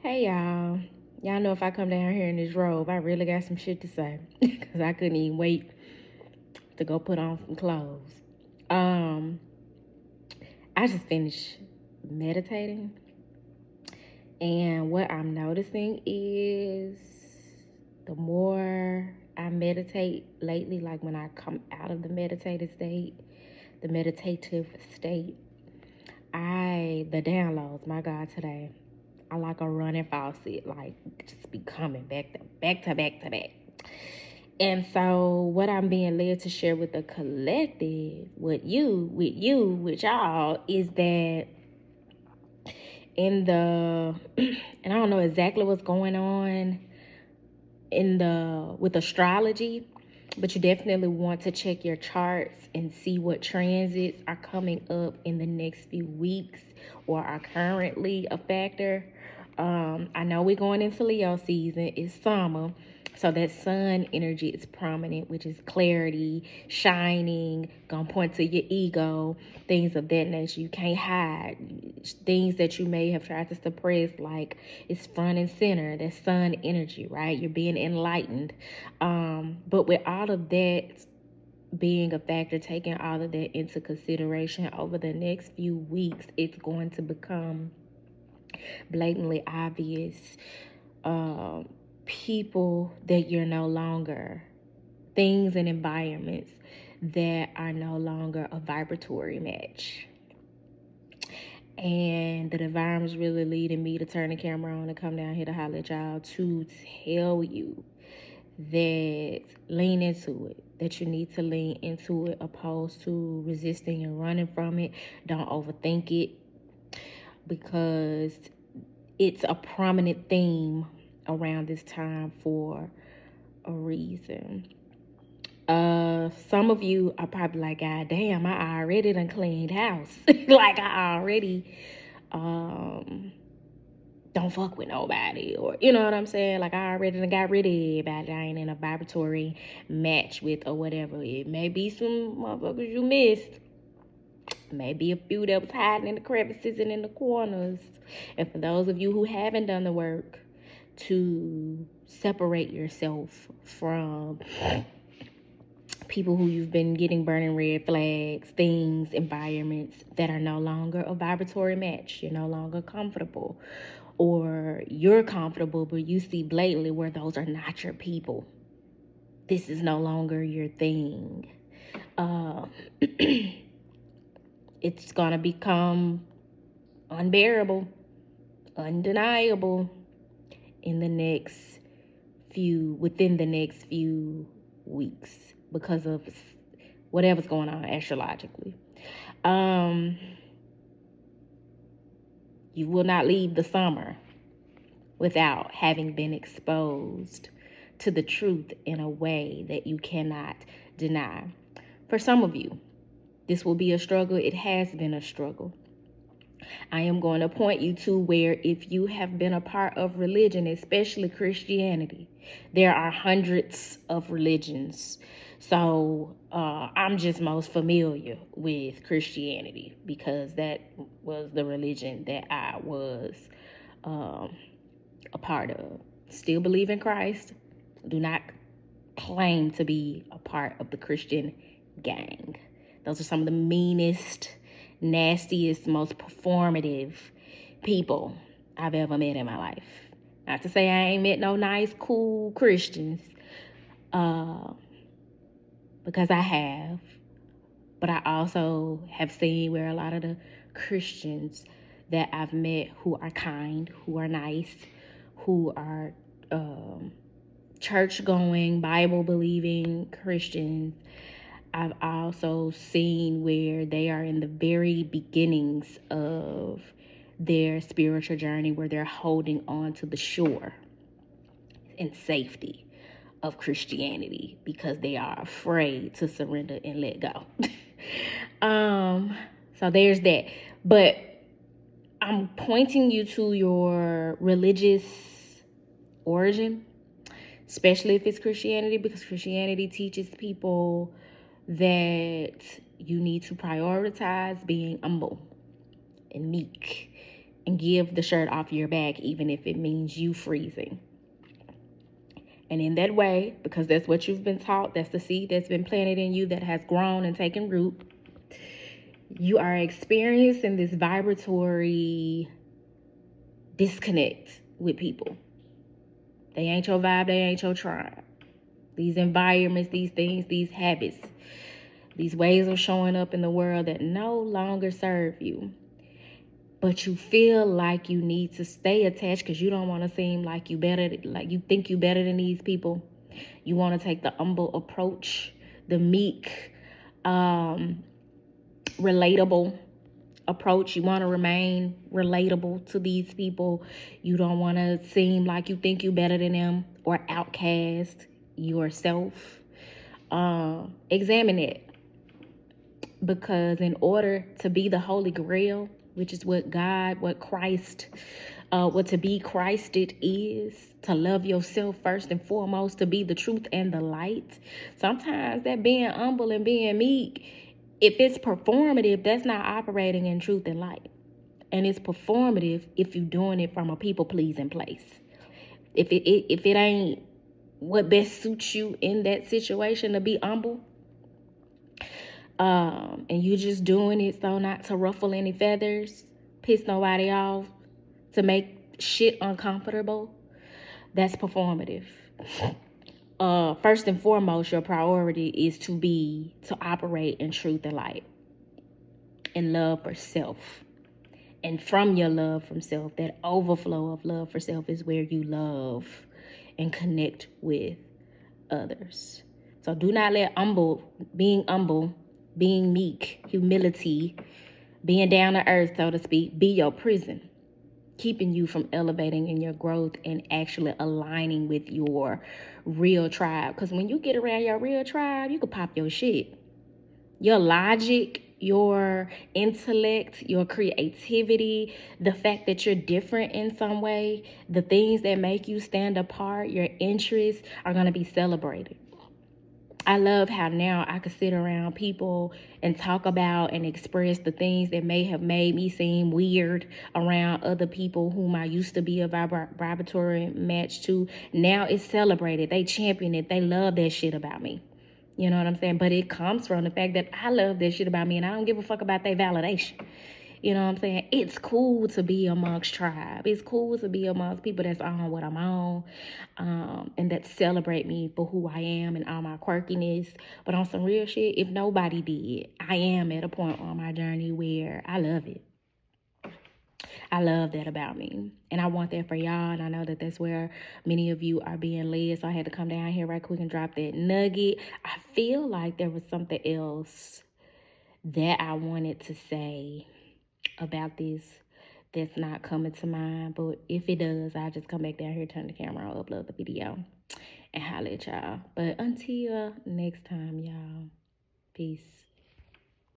Hey y'all. Y'all know if I come down here in this robe, I really got some shit to say. Cause I couldn't even wait to go put on some clothes. Um, I just finished meditating, and what I'm noticing is the more I meditate lately, like when I come out of the meditative state, the downloads, my God, today, I like a running faucet, like just be coming back to back to back to back. And so what I'm being led to share with the collective, with y'all, is that in the and I don't know exactly what's going on with astrology, but you definitely want to check your charts and see what transits are coming up in the next few weeks or are currently a factor. I know we're going into Leo season. It's summer. So that sun energy is prominent, which is clarity, shining, gonna point to your ego, things of that nature. You can't hide. Things that you may have tried to suppress, like it's front and center. That sun energy, right? You're being enlightened. But with all of that being a factor, taking all of that into consideration over the next few weeks, it's going to become blatantly obvious. People that you're no longer, things and environments that are no longer a vibratory match. And the divine was really leading me to turn the camera on and come down here to holler at y'all to tell you that lean into it, that you need to lean into it opposed to resisting and running from it. Don't overthink it, because it's a prominent theme around this time for a reason. Some of you are probably like, God damn, I already done cleaned house. Like I already don't fuck with nobody, or you know what I'm saying? Like I already done got rid of everybody I ain't in a vibratory match with or whatever. It may be some motherfuckers you missed. Maybe a few that was hiding in the crevices and in the corners. And for those of you who haven't done the work to separate yourself from people who you've been getting burning red flags, things, environments that are no longer a vibratory match. You're no longer comfortable, or you're comfortable, but you see blatantly where those are not your people. This is no longer your thing. It's gonna become unbearable, undeniable within the next few weeks, because of whatever's going on astrologically. You will not leave the summer without having been exposed to the truth in a way that you cannot deny. For some of you, this will be a struggle. It has been a struggle. I am going to point you to where, if you have been a part of religion, especially Christianity, there are hundreds of religions. So I'm just most familiar with Christianity because that was the religion that I was a part of. Still believe in Christ. Do not claim to be a part of the Christian gang. Those are some of the meanest, nastiest, most performative people I've ever met in my life. Not to say I ain't met no nice, cool Christians, because I have. But I also have seen where a lot of the Christians that I've met who are kind, who are nice, who are church-going, Bible-believing Christians, I've also seen where they are in the very beginnings of their spiritual journey, where they're holding on to the shore and safety of Christianity because they are afraid to surrender and let go. So there's that. But I'm pointing you to your religious origin, especially if it's Christianity, because Christianity teaches people that you need to prioritize being humble and meek and give the shirt off your back, even if it means you freezing. And in that way, because that's what you've been taught, that's the seed that's been planted in you that has grown and taken root, you are experiencing this vibratory disconnect with people. They ain't your vibe, they ain't your tribe. These environments, these things, these habits, these ways of showing up in the world that no longer serve you. But you feel like you need to stay attached because you don't want to seem like you think you better than these people. You want to take the humble approach, the meek, relatable approach. You want to remain relatable to these people. You don't want to seem like you think you better than them or outcast yourself. Examine it, because in order to be the Holy Grail, which is what Christ, what to be Christed is, to love yourself first and foremost, to be the truth and the light. Sometimes that being humble and being meek, if it's performative, that's not operating in truth and light. And it's performative if you're doing it from a people-pleasing place. If it ain't what best suits you in that situation to be humble, and you just doing it so not to ruffle any feathers, piss nobody off, to make shit uncomfortable, that's performative. First and foremost, your priority is to operate in truth and light, in love for self. And from your love from self, that overflow of love for self is where you love and connect with others. So do not let being humble, being meek, humility, being down to earth, so to speak, be your prison, keeping you from elevating in your growth and actually aligning with your real tribe. Because when you get around your real tribe, you can pop your shit. Your logic, your intellect, your creativity, the fact that you're different in some way, the things that make you stand apart, your interests are going to be celebrated. I love how now I can sit around people and talk about and express the things that may have made me seem weird around other people whom I used to be a vibratory match to. Now it's celebrated. They champion it. They love that shit about me. You know what I'm saying? But it comes from the fact that I love that shit about me and I don't give a fuck about their validation. You know what I'm saying? It's cool to be amongst tribe. It's cool to be amongst people that's on what I'm on, and that celebrate me for who I am and all my quirkiness. But on some real shit, if nobody did, I am at a point on my journey where I love it. I love that about me. And I want that for y'all. And I know that that's where many of you are being led. So I had to come down here right quick and drop that nugget. I feel like there was something else that I wanted to say about this that's not coming to mind. But if it does, I'll just come back down here, turn the camera on, upload the video, and holla at y'all. But until next time, y'all. Peace.